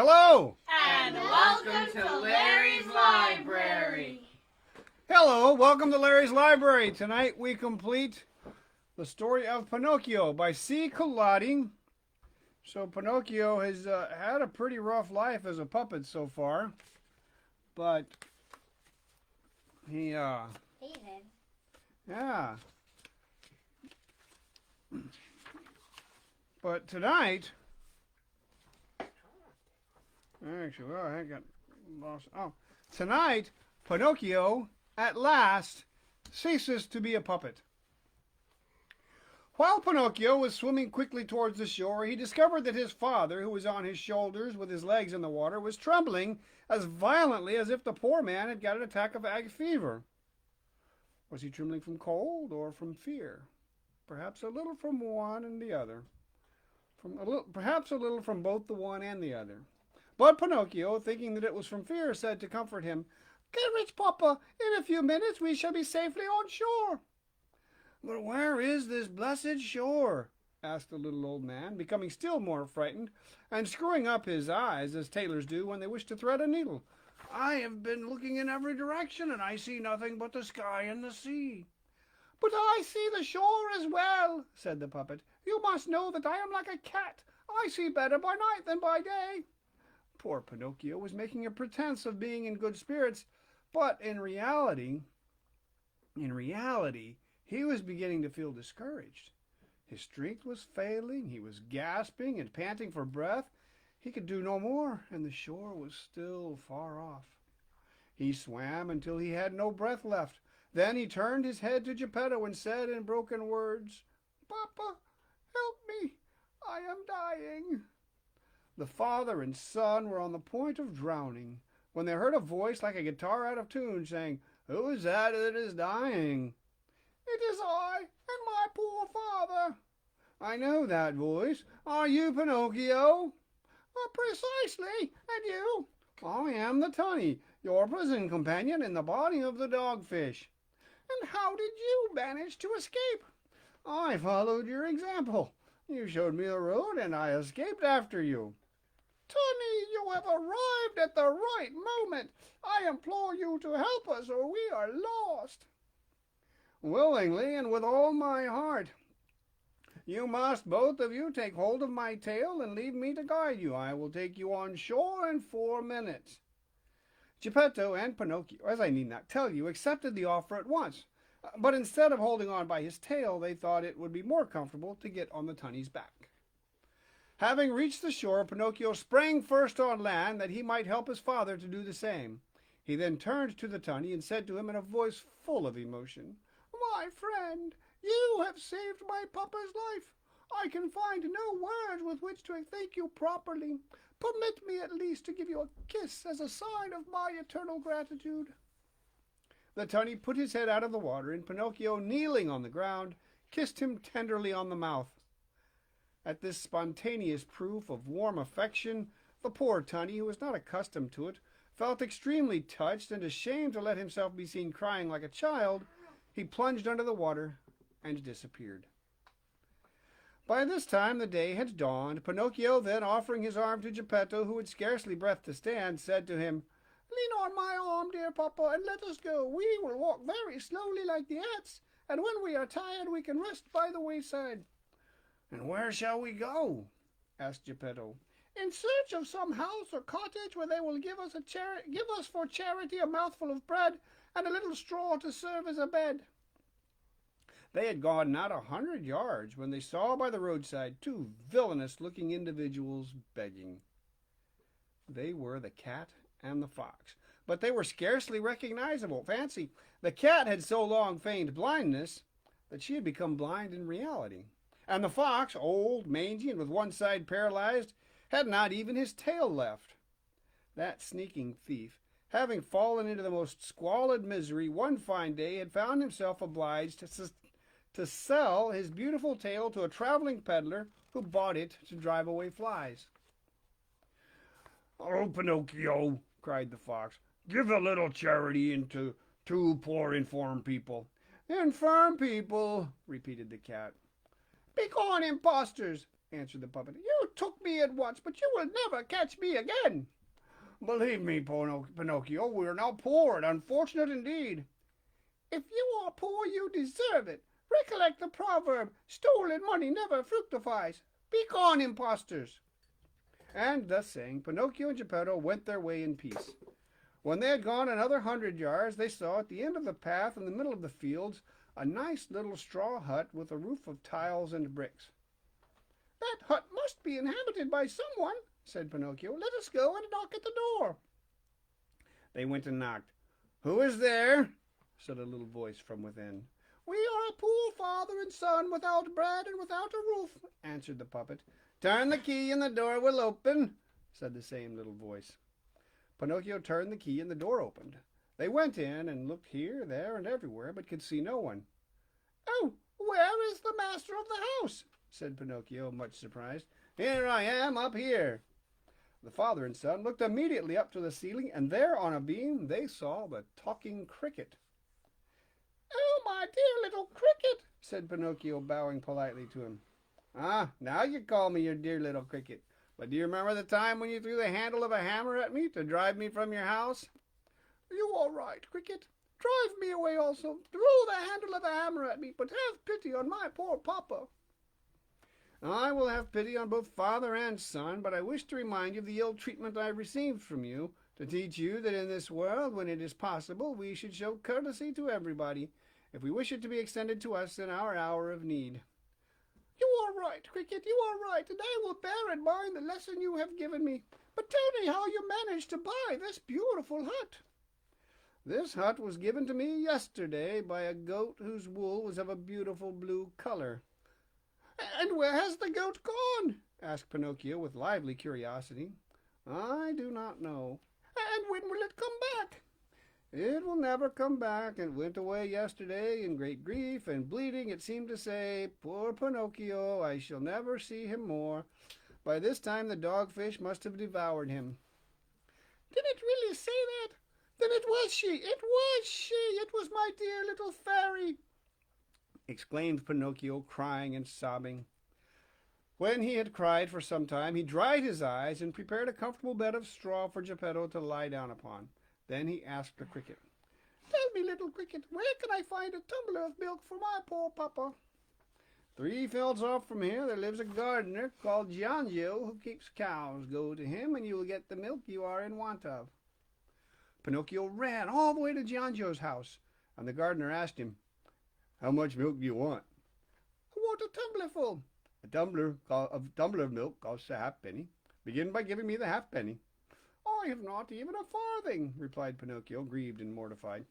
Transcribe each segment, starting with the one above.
Hello! And welcome to Larry's Library. Hello, welcome to Larry's Library. Tonight we complete the story of Pinocchio by Collodi. So Pinocchio has had a pretty rough life as a puppet so far, but he yeah. But tonight, actually, well, I got lost. Oh, tonight Pinocchio at last ceases to be a puppet. While Pinocchio was swimming quickly towards the shore, he discovered that his father, who was on his shoulders with his legs in the water, was trembling as violently as if the poor man had got an attack of ague fever. Was he trembling from cold or from fear? Perhaps a little from one and the other. Perhaps a little from both the one and the other. But Pinocchio, thinking that it was from fear, said to comfort him, "Courage, Papa! In a few minutes we shall be safely on shore." "But where is this blessed shore?" asked the little old man, becoming still more frightened, and screwing up his eyes as tailors do when they wish to thread a needle. "I have been looking in every direction, and I see nothing but the sky and the sea." "But I see the shore as well," said the puppet. "You must know that I am like a cat. I see better by night than by day." Poor Pinocchio was making a pretense of being in good spirits, but in reality, he was beginning to feel discouraged. His strength was failing, he was gasping and panting for breath. He could do no more, and the shore was still far off. He swam until he had no breath left. Then he turned his head to Geppetto and said in broken words, "Papa, help me, I am dying." The father and son were on the point of drowning when they heard a voice like a guitar out of tune saying, "Who is that is dying?" "It is I and my poor father." "I know that voice. Are you Pinocchio?" "Precisely. And you?" "I am the tunny, your prison companion in the body of the dogfish." "And how did you manage to escape?" "I followed your example. You showed me the road, and I escaped after you." "Tunny, you have arrived at the right moment. I implore you to help us, or we are lost." "Willingly and with all my heart. You must both of you take hold of my tail and leave me to guide you. I will take you on shore in 4 minutes." Geppetto and Pinocchio, as I need not tell you, accepted the offer at once. But instead of holding on by his tail, they thought it would be more comfortable to get on the tunny's back. Having reached the shore, Pinocchio sprang first on land that he might help his father to do the same. He then turned to the tunny and said to him in a voice full of emotion, "My friend, you have saved my papa's life. I can find no words with which to thank you properly. Permit me at least to give you a kiss as a sign of my eternal gratitude." The tunny put his head out of the water, and Pinocchio, kneeling on the ground, kissed him tenderly on the mouth. At this spontaneous proof of warm affection, the poor tunny, who was not accustomed to it, felt extremely touched, and ashamed to let himself be seen crying like a child, he plunged under the water and disappeared. By this time the day had dawned. Pinocchio, then offering his arm to Geppetto, who had scarcely breath to stand, said to him, "Lean on my arm, dear Papa, and let us go. We will walk very slowly like the ants, and when we are tired we can rest by the wayside." "And where shall we go?" asked Geppetto. "In search of some house or cottage where they will give us for charity a mouthful of bread and a little straw to serve as a bed." They had gone not 100 yards when they saw by the roadside 2 villainous-looking individuals begging. They were the cat and the fox, but they were scarcely recognizable. Fancy, the cat had so long feigned blindness that she had become blind in reality, and the fox, old, mangy, and with one side paralyzed, had not even his tail left. That sneaking thief, having fallen into the most squalid misery, one fine day had found himself obliged to sell his beautiful tail to a traveling peddler who bought it to drive away flies. "Oh, Pinocchio," cried the fox, "give a little charity to 2 poor infirm people." "Infirm people," repeated the cat. "Begone, impostors! answered the puppet. "You took me at once, but you will never catch me again." "Believe me, Pinocchio, we are now poor and unfortunate indeed." "If you are poor, you deserve it. Recollect the proverb, stolen money never fructifies. Begone, impostors." And thus saying, Pinocchio and Geppetto went their way in peace. When they had gone another 100 yards, they saw at the end of the path in the middle of the fields a nice little straw hut with a roof of tiles and bricks. "That hut must be inhabited by someone," said Pinocchio. "Let us go and knock at the door." They went and knocked. "Who is there?" said a little voice from within. "We are a poor father and son without bread and without a roof," answered the puppet. "Turn the key and the door will open," said the same little voice. Pinocchio turned the key and the door opened. They went in and looked here, there, and everywhere, but could see no one. "Oh, where is the master of the house?" said Pinocchio, much surprised. "Here I am, up here." The father and son looked immediately up to the ceiling, and there on a beam they saw the talking cricket. "Oh, my dear little cricket," said Pinocchio, bowing politely to him. "Ah, now you call me your dear little cricket. But do you remember the time when you threw the handle of a hammer at me to drive me from your house?" "You are right, cricket. Drive me away also. Throw the handle of a hammer at me, but have pity on my poor papa." "I will have pity on both father and son, but I wish to remind you of the ill treatment I received from you, to teach you that in this world, when it is possible, we should show courtesy to everybody, if we wish it to be extended to us in our hour of need." "You are right, cricket, you are right, and I will bear in mind the lesson you have given me. But tell me how you managed to buy this beautiful hut." "This hut was given to me yesterday by a goat whose wool was of a beautiful blue color." "And where has the goat gone?" asked Pinocchio with lively curiosity. "I do not know." "And when will it come back?" "It will never come back. It went away yesterday in great grief, and bleating it seemed to say, 'Poor Pinocchio, I shall never see him more.' By this time the dogfish must have devoured him." "Did it really say that? Then it was she! It was she! It was my dear little fairy!" exclaimed Pinocchio, crying and sobbing. When he had cried for some time, he dried his eyes and prepared a comfortable bed of straw for Geppetto to lie down upon. Then he asked the cricket, "Tell me, little cricket, where can I find a tumbler of milk for my poor papa?" 3 fields off from here there lives a gardener called Giangio who keeps cows. Go to him and you will get the milk you are in want of." Pinocchio ran all the way to Giangio's house, and the gardener asked him, "How much milk do you want?" "I want a tumblerful." A tumbler of milk costs a halfpenny. Begin by giving me the halfpenny." "I have not even a farthing," replied Pinocchio, grieved and mortified.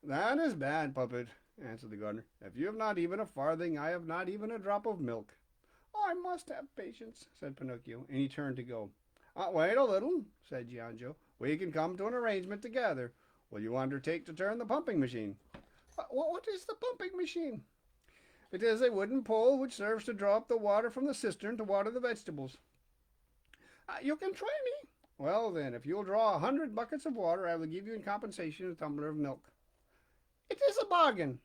"That is bad, puppet," answered the gardener. "If you have not even a farthing, I have not even a drop of milk." "I must have patience," said Pinocchio, and he turned to go. "Wait a little," said Giangio. "We can come to an arrangement together. Will you undertake to turn the pumping machine?" "What is the pumping machine?" "It is a wooden pole which serves to draw up the water from the cistern to water the vegetables." "You can try me." "Well, then, if you will draw 100 buckets of water, I will give you in compensation a tumbler of milk." "It is a bargain."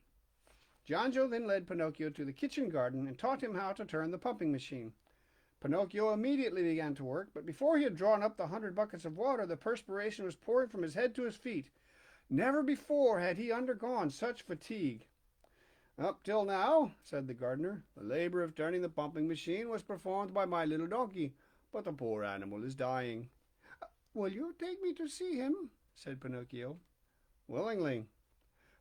Giangio then led Pinocchio to the kitchen garden and taught him how to turn the pumping machine. Pinocchio immediately began to work, but before he had drawn up the 100 buckets of water, the perspiration was pouring from his head to his feet. Never before had he undergone such fatigue. "Up till now," said the gardener, "the labor of turning the pumping machine was performed by my little donkey, but the poor animal is dying." "Will you take me to see him?" said Pinocchio. "Willingly."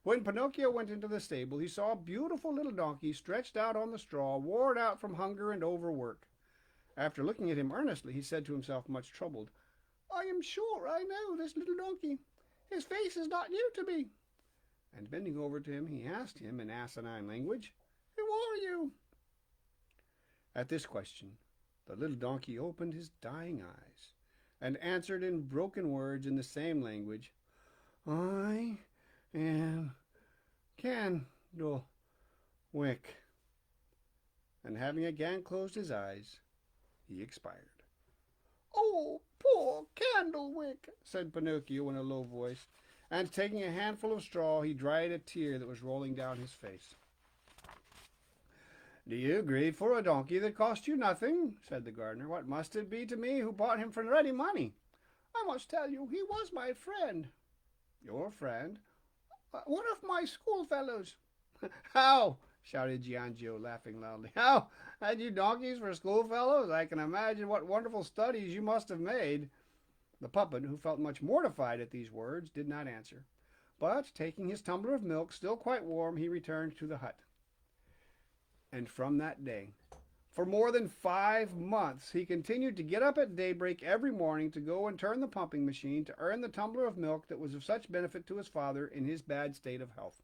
When Pinocchio went into the stable, he saw a beautiful little donkey stretched out on the straw, worn out from hunger and overwork. After looking at him earnestly, he said to himself, much troubled, "I am sure I know this little donkey. His face is not new to me." And bending over to him, he asked him in asinine language, "Who are you?" At this question, the little donkey opened his dying eyes and answered in broken words in the same language, "I am Candlewick." And having again closed his eyes, he expired. "Oh, poor Candlewick," said Pinocchio in a low voice, and taking a handful of straw, he dried a tear that was rolling down his face. "Do you grieve for a donkey that cost you nothing?" said the gardener. "What must it be to me who bought him for ready money?" "I must tell you, he was my friend." "Your friend?" "One of my schoolfellows." "How?" shouted Giangio, laughing loudly. "How? Had you donkeys for schoolfellows? I can imagine what wonderful studies you must have made." The puppet, who felt much mortified at these words, did not answer, but taking his tumbler of milk, still quite warm, he returned to the hut. And from that day, for more than 5 months, he continued to get up at daybreak every morning to go and turn the pumping machine to earn the tumbler of milk that was of such benefit to his father in his bad state of health.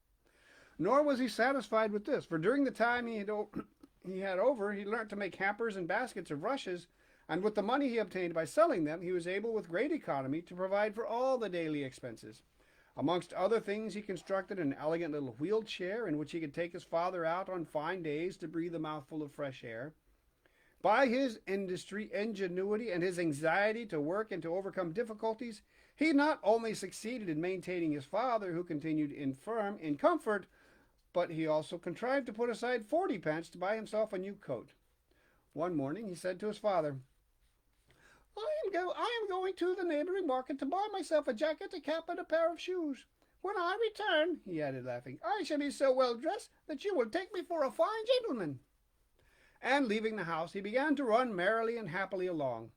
Nor was he satisfied with this, for during the time he had over, he learnt to make hampers and baskets of rushes, and with the money he obtained by selling them, he was able with great economy to provide for all the daily expenses. Amongst other things, he constructed an elegant little wheeled chair in which he could take his father out on fine days to breathe a mouthful of fresh air. By his industry, ingenuity, and his anxiety to work and to overcome difficulties, he not only succeeded in maintaining his father, who continued infirm, in comfort, but he also contrived to put aside 40 pence to buy himself a new coat. One morning he said to his father, I am going to the neighboring market to buy myself a jacket, a cap, and a pair of shoes. When I return," he added, laughing, "I shall be so well dressed that you will take me for a fine gentleman." And leaving the house, he began to run merrily and happily along.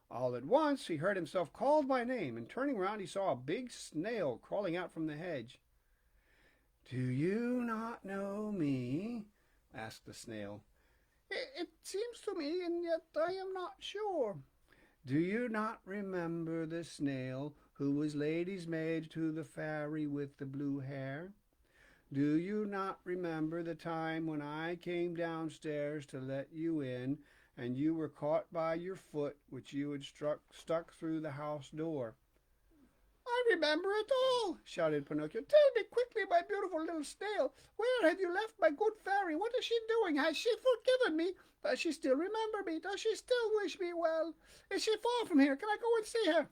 All at once he heard himself called by name, and turning round he saw a big snail crawling out from the hedge. "Do you not know me?" asked the snail. It seems to me, and yet I am not sure." "Do you not remember the snail who was lady's maid to the fairy with the blue hair? Do you not remember the time when I came downstairs to let you in, and you were caught by your foot, which you had stuck through the house door?" "I remember it all," shouted Pinocchio. "Tell me quickly, my beautiful little snail, where have you left my good fairy? What is she doing? Has she forgiven me? Does she still remember me? Does she still wish me well? Is she far from here? Can I go and see her?"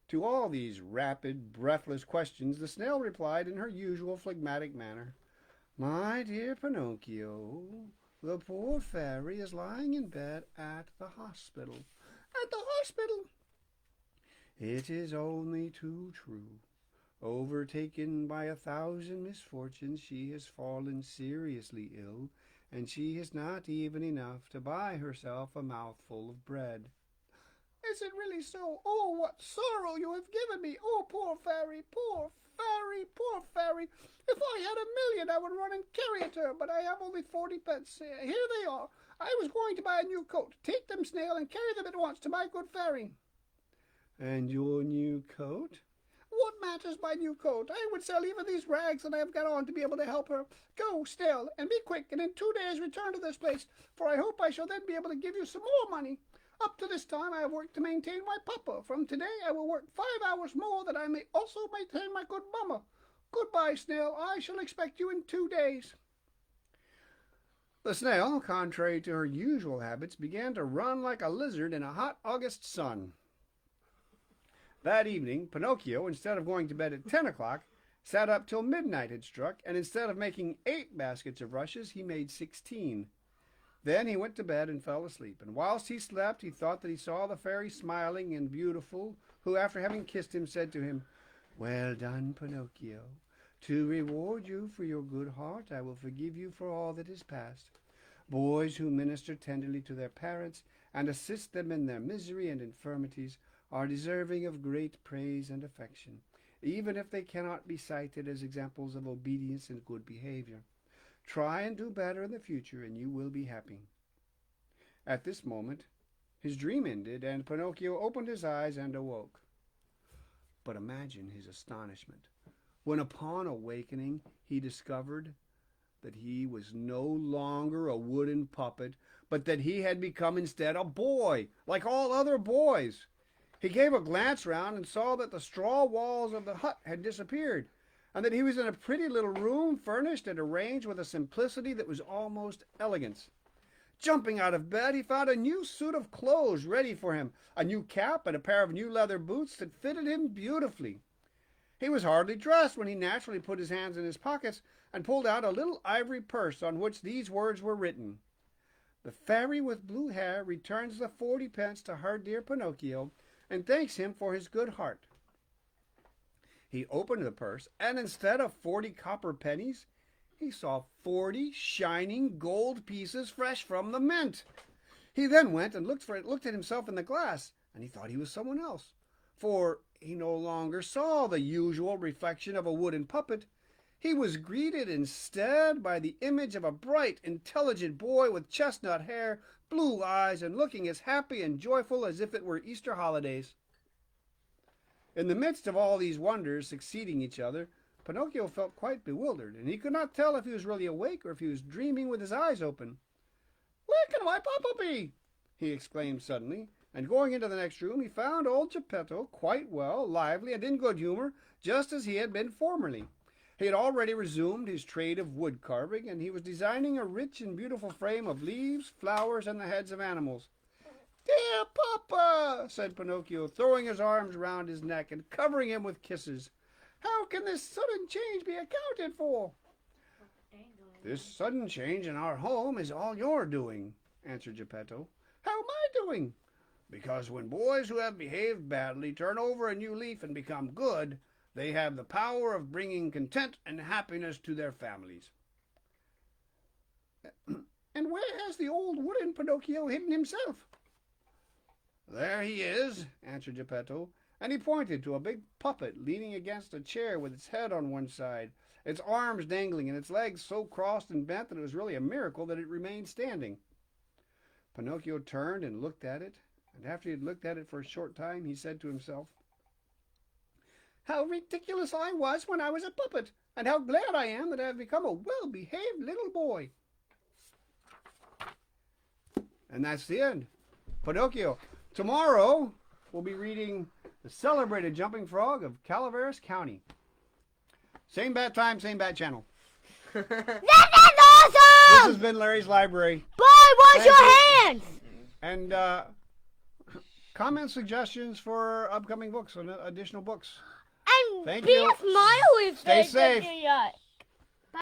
To all these rapid, breathless questions the snail replied in her usual phlegmatic manner. "My dear Pinocchio, the poor fairy is lying in bed at the hospital." "At the hospital?" "It is only too true. Overtaken by 1,000 misfortunes, she has fallen seriously ill, and she has not even enough to buy herself a mouthful of bread." "Is it really so? Oh, what sorrow you have given me! Oh, poor fairy, poor fairy, poor fairy! If I had 1,000,000, I would run and carry it to her, but I have only 40 pence. Here they are. I was going to buy a new coat. Take them, snail, and carry them at once to my good fairy." "And your new coat?" "What matters my new coat? I would sell even these rags that I have got on to be able to help her. Go, snail, and be quick, and in 2 days return to this place, for I hope I shall then be able to give you some more money. Up to this time I have worked to maintain my papa. From today I will work 5 hours more, that I may also maintain my good mamma. Goodbye, snail. I shall expect you in 2 days." The snail, contrary to her usual habits, began to run like a lizard in a hot August sun. That evening Pinocchio, instead of going to bed at 10 o'clock, sat up till midnight had struck, and instead of making 8 baskets of rushes, he made 16. Then he went to bed and fell asleep, and whilst he slept he thought that he saw the fairy smiling and beautiful, who, after having kissed him, said to him, "Well done, Pinocchio. To reward you for your good heart, I will forgive you for all that is past. Boys who minister tenderly to their parents and assist them in their misery and infirmities are deserving of great praise and affection, even if they cannot be cited as examples of obedience and good behavior. Try and do better in the future, and you will be happy." At this moment his dream ended, and Pinocchio opened his eyes and awoke. But imagine his astonishment when, upon awakening, he discovered that he was no longer a wooden puppet, but that he had become instead a boy, like all other boys. He gave a glance round and saw that the straw walls of the hut had disappeared, and that he was in a pretty little room, furnished and arranged with a simplicity that was almost elegance. Jumping out of bed, he found a new suit of clothes ready for him, a new cap and a pair of new leather boots that fitted him beautifully. He was hardly dressed when he naturally put his hands in his pockets and pulled out a little ivory purse on which these words were written: "The fairy with blue hair returns the 40 pence to her dear Pinocchio and thanks him for his good heart." He opened the purse, and instead of 40 copper pennies, he saw 40 shining gold pieces fresh from the mint. He then went and looked at himself in the glass, and he thought he was someone else, for he no longer saw the usual reflection of a wooden puppet. He was greeted instead by the image of a bright, intelligent boy with chestnut hair, blue eyes, and looking as happy and joyful as if it were Easter holidays. In the midst of all these wonders succeeding each other, Pinocchio felt quite bewildered, and he could not tell if he was really awake or if he was dreaming with his eyes open. "Where can my papa be?" he exclaimed suddenly, and going into the next room he found old Geppetto quite well, lively, and in good humor, just as he had been formerly. He had already resumed his trade of wood carving, and he was designing a rich and beautiful frame of leaves, flowers, and the heads of animals. "Dear papa," said Pinocchio, throwing his arms round his neck and covering him with kisses, "how can this sudden change be accounted for?" "This sudden change in our home is all your doing," answered Geppetto. "How am I doing?" "Because when boys who have behaved badly turn over a new leaf and become good, they have the power of bringing content and happiness to their families." "And where has the old wooden Pinocchio hidden himself?" "There he is," answered Geppetto, and he pointed to a big puppet leaning against a chair with its head on one side, its arms dangling, and its legs so crossed and bent that it was really a miracle that it remained standing. Pinocchio turned and looked at it, and after he had looked at it for a short time, he said to himself, "How ridiculous I was when I was a puppet, and how glad I am that I have become a well-behaved little boy." And that's the end. Pinocchio. Tomorrow, we'll be reading The Celebrated Jumping Frog of Calaveras County. Same bat time, same bat channel. That is awesome! This has been Larry's Library. Boy, wash your hands! And comment suggestions for upcoming books and additional books. And Thank be you. a smile if Stay they safe. get you.